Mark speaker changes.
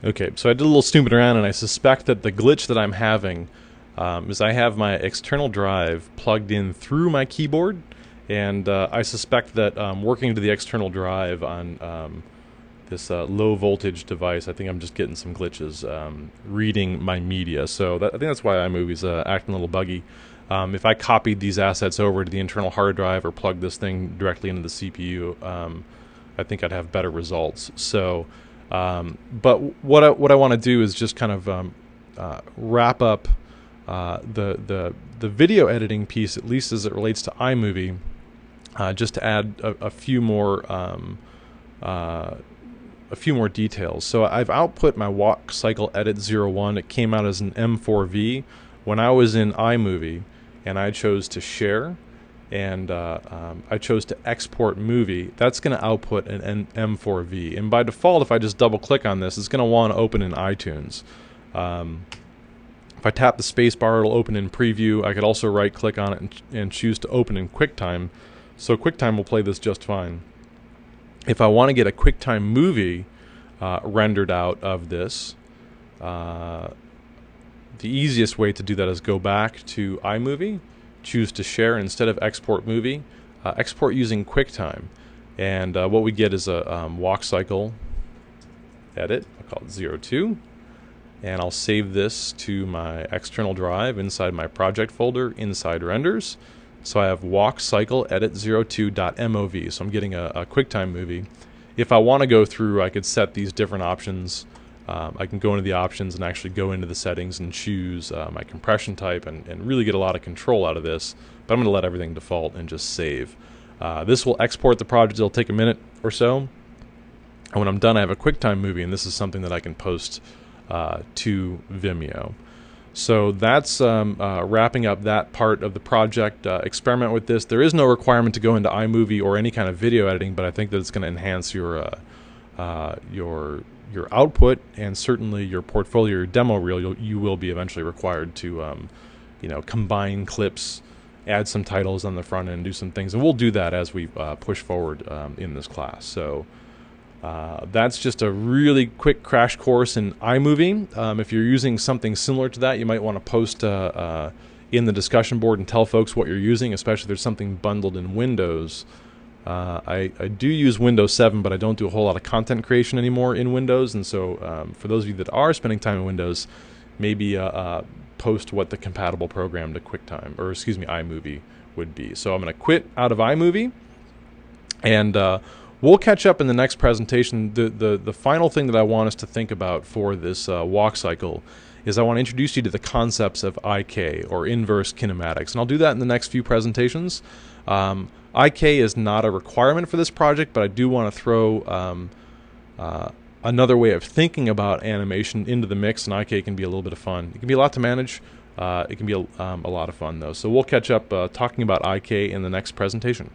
Speaker 1: Okay, so I did a little snooping around, and I suspect that the glitch that I'm having is I have my external drive plugged in through my keyboard, and I suspect that working to the external drive on this low voltage device, I think I'm just getting some glitches reading my media. So I think that's why iMovie's acting a little buggy. If I copied these assets over to the internal hard drive or plugged this thing directly into the CPU, I think I'd have better results. So, but what I want to do is just kind of wrap up the video editing piece, at least as it relates to iMovie, just to add a few more details. So I've output my walk cycle edit 01. It came out as an M4V. When I was in iMovie and I chose to share and I chose to export movie, that's going to output an M4V. And by default, if I just double click on this, it's going to want to open in iTunes. If I tap the space bar, it'll open in preview. I could also right click on it and choose to open in QuickTime. So QuickTime will play this just fine. If I want to get a QuickTime movie rendered out of this, the easiest way to do that is go back to iMovie, choose to share instead of export movie, export using QuickTime. And what we get is a walk cycle edit. I'll call it 02. And I'll save this to my external drive inside my project folder inside renders. So I have walk cycle edit 02.mov. So I'm getting a QuickTime movie. If I want to go through, I could set these different options. I can go into the options and actually go into the settings and choose my compression type and really get a lot of control out of this. But I'm going to let everything default and just save. This will export the project. It'll take a minute or so. And when I'm done, I have a QuickTime movie, and this is something that I can post to Vimeo. So that's wrapping up that part of the project. Experiment with this. There is no requirement to go into iMovie or any kind of video editing, but I think that it's going to enhance your output and certainly your portfolio, your demo reel. You will be eventually required to combine clips, add some titles on the front end, do some things, and we'll do that as we push forward in this class. So that's just a really quick crash course in iMovie. If you're using something similar to that, you might want to post in the discussion board and tell folks what you're using, especially if there's something bundled in Windows. I do use Windows 7, but I don't do a whole lot of content creation anymore in Windows, and so for those of you that are spending time in Windows, maybe post what the compatible program to QuickTime, or excuse me, iMovie would be. So I'm going to quit out of iMovie, and we'll catch up in the next presentation. The final thing that I want us to think about for this walk cycle is I want to introduce you to the concepts of IK, or inverse kinematics, and I'll do that in the next few presentations. IK is not a requirement for this project, but I do want to throw another way of thinking about animation into the mix, and IK can be a little bit of fun. It can be a lot to manage. It can be a lot of fun, though. So we'll catch up talking about IK in the next presentation.